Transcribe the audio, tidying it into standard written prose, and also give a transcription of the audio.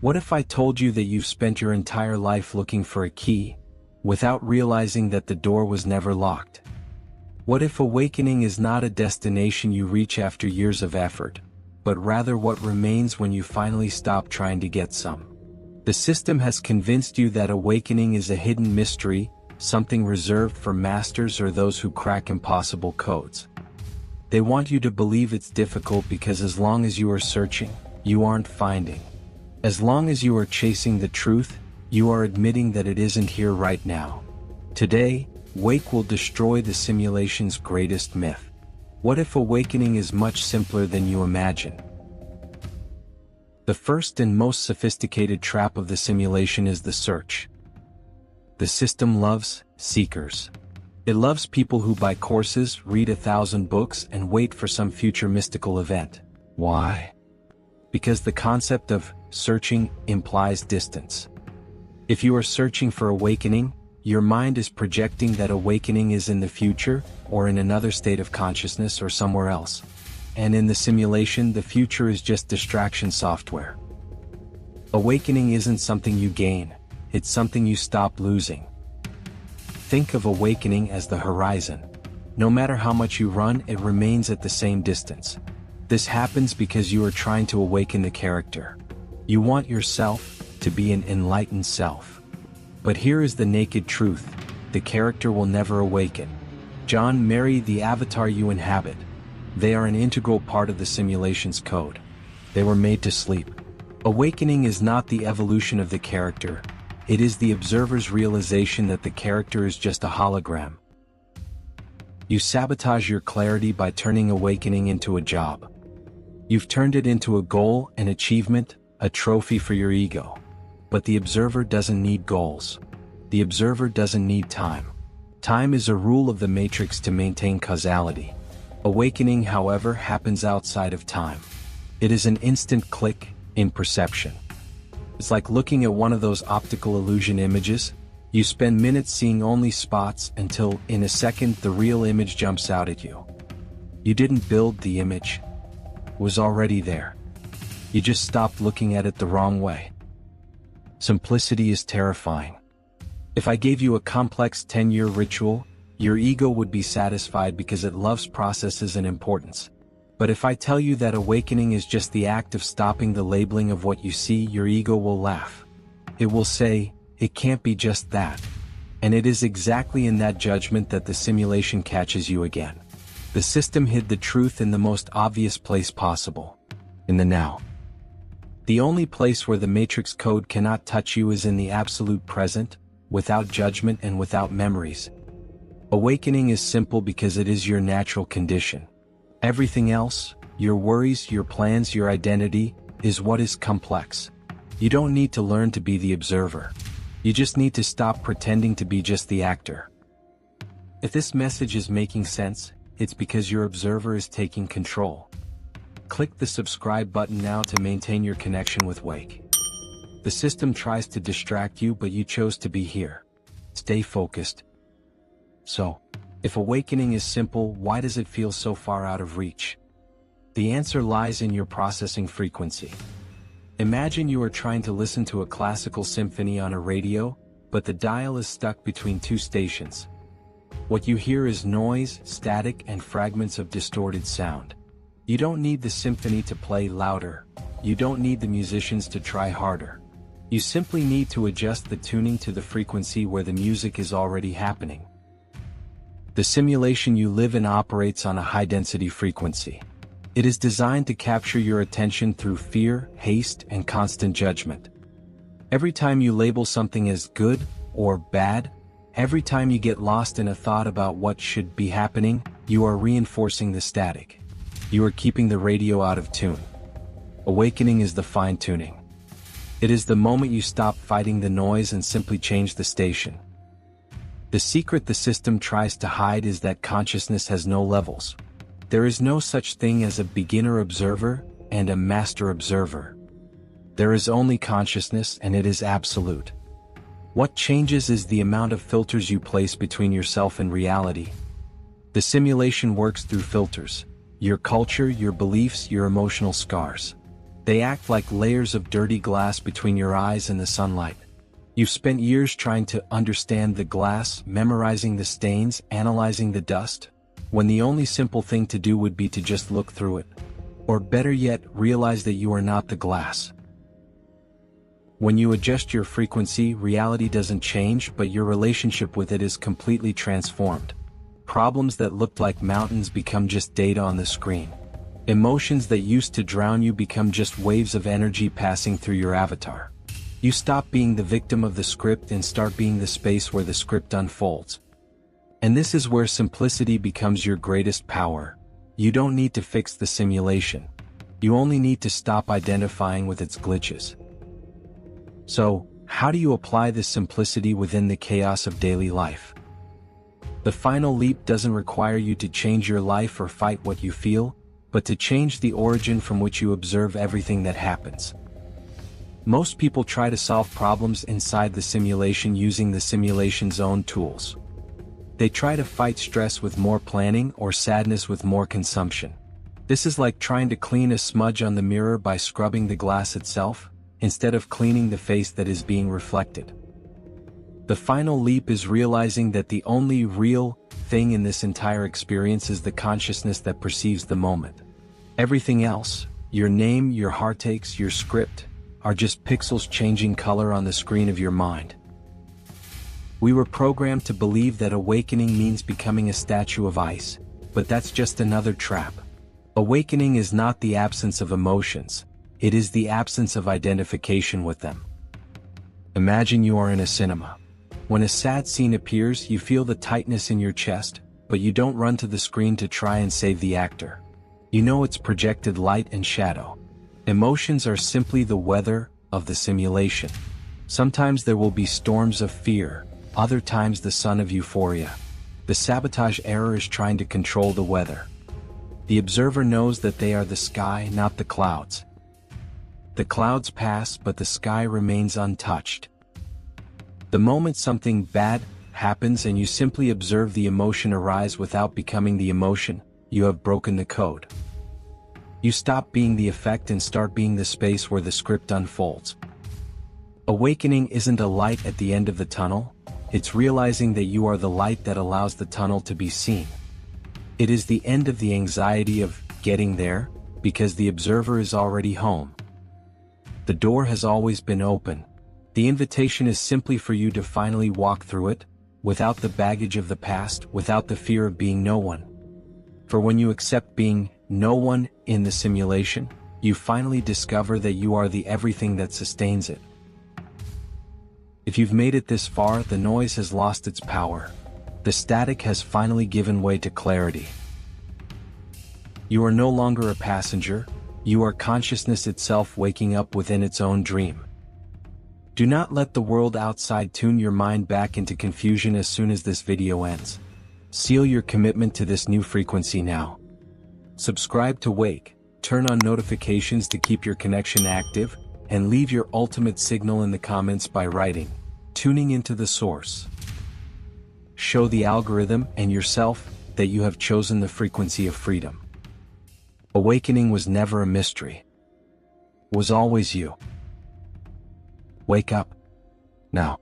What if I told you that you've spent your entire life looking for a key, without realizing that the door was never locked? What if awakening is not a destination you reach after years of effort, but rather what remains when you finally stop trying to get some? The system has convinced you that awakening is a hidden mystery, something reserved for masters or those who crack impossible codes. They want you to believe it's difficult because as long as you are searching, you aren't finding. As long as you are chasing the truth, you are admitting that it isn't here right now. Today, Wake will destroy the simulation's greatest myth. What if awakening is much simpler than you imagine? The first and most sophisticated trap of the simulation is the search. The system loves seekers. It loves people who buy courses, read 1,000 books, and wait for some future mystical event. Why? Because the concept of searching implies distance. If you are searching for awakening, your mind is projecting that awakening is in the future, or in another state of consciousness or somewhere else. And in the simulation, the future is just distraction software. Awakening isn't something you gain, it's something you stop losing. Think of awakening as the horizon. No matter how much you run, it remains at the same distance. This happens because you are trying to awaken the character. You want yourself to be an enlightened self. But here is the naked truth: the character will never awaken. John, Mary, the avatar you inhabit. They are an integral part of the simulation's code. They were made to sleep. Awakening is not the evolution of the character, it is the observer's realization that the character is just a hologram. You sabotage your clarity by turning awakening into a job. You've turned it into a goal, an achievement, a trophy for your ego. But the observer doesn't need goals. The observer doesn't need time. Time is a rule of the matrix to maintain causality. Awakening, however, happens outside of time. It is an instant click in perception. It's like looking at one of those optical illusion images. You spend minutes seeing only spots until, in a second, the real image jumps out at you. You didn't build the image. It was already there. You just stopped looking at it the wrong way. Simplicity is terrifying. If I gave you a complex 10-year ritual, your ego would be satisfied because it loves processes and importance. But if I tell you that awakening is just the act of stopping the labeling of what you see, your ego will laugh. It will say, it can't be just that. And it is exactly in that judgment that the simulation catches you again. The system hid the truth in the most obvious place possible. In the now. The only place where the matrix code cannot touch you is in the absolute present, without judgment and without memories. Awakening is simple because it is your natural condition. Everything else, your worries, your plans, your identity, is what is complex. You don't need to learn to be the observer. You just need to stop pretending to be just the actor. If this message is making sense, it's because your observer is taking control. Click the subscribe button now to maintain your connection with Wake. The system tries to distract you, but you chose to be here. Stay focused. So, if awakening is simple, why does it feel so far out of reach? The answer lies in your processing frequency. Imagine you are trying to listen to a classical symphony on a radio, but the dial is stuck between two stations. What you hear is noise, static, and fragments of distorted sound. You don't need the symphony to play louder. You don't need the musicians to try harder. You simply need to adjust the tuning to the frequency where the music is already happening. The simulation you live in operates on a high-density frequency. It is designed to capture your attention through fear, haste, and constant judgment. Every time you label something as good or bad, every time you get lost in a thought about what should be happening, you are reinforcing the static. You are keeping the radio out of tune. Awakening is the fine-tuning. It is the moment you stop fighting the noise and simply change the station. The secret the system tries to hide is that consciousness has no levels. There is no such thing as a beginner observer and a master observer. There is only consciousness, and it is absolute. What changes is the amount of filters you place between yourself and reality. The simulation works through filters: your culture, your beliefs, your emotional scars. They act like layers of dirty glass between your eyes and the sunlight. You've spent years trying to understand the glass, memorizing the stains, analyzing the dust, when the only simple thing to do would be to just look through it. Or better yet, realize that you are not the glass. When you adjust your frequency, reality doesn't change, but your relationship with it is completely transformed. Problems that looked like mountains become just data on the screen. Emotions that used to drown you become just waves of energy passing through your avatar. You stop being the victim of the script and start being the space where the script unfolds. And this is where simplicity becomes your greatest power. You don't need to fix the simulation. You only need to stop identifying with its glitches. So, how do you apply this simplicity within the chaos of daily life? The final leap doesn't require you to change your life or fight what you feel, but to change the origin from which you observe everything that happens. Most people try to solve problems inside the simulation using the simulation's own tools. They try to fight stress with more planning or sadness with more consumption. This is like trying to clean a smudge on the mirror by scrubbing the glass itself, instead of cleaning the face that is being reflected. The final leap is realizing that the only real thing in this entire experience is the consciousness that perceives the moment. Everything else, your name, your heartaches, your script, are just pixels changing color on the screen of your mind. We were programmed to believe that awakening means becoming a statue of ice, but that's just another trap. Awakening is not the absence of emotions, it is the absence of identification with them. Imagine you are in a cinema. When a sad scene appears, you feel the tightness in your chest, but you don't run to the screen to try and save the actor. You know it's projected light and shadow. Emotions are simply the weather of the simulation. Sometimes there will be storms of fear, other times the sun of euphoria. The sabotage error is trying to control the weather. The observer knows that they are the sky, not the clouds. The clouds pass, but the sky remains untouched. The moment something bad happens and you simply observe the emotion arise without becoming the emotion, you have broken the code. You stop being the effect and start being the space where the script unfolds. Awakening isn't a light at the end of the tunnel, it's realizing that you are the light that allows the tunnel to be seen. It is the end of the anxiety of getting there, because the observer is already home. The door has always been open. The invitation is simply for you to finally walk through it, without the baggage of the past, without the fear of being no one. For when you accept being no one in the simulation, you finally discover that you are the everything that sustains it. If you've made it this far, the noise has lost its power. The static has finally given way to clarity. You are no longer a passenger, you are consciousness itself waking up within its own dream. Do not let the world outside tune your mind back into confusion as soon as this video ends. Seal your commitment to this new frequency now. Subscribe to Wake, turn on notifications to keep your connection active, and leave your ultimate signal in the comments by writing, tuning into the source. Show the algorithm and yourself that you have chosen the frequency of freedom. Awakening was never a mystery. It was always you. Wake up now.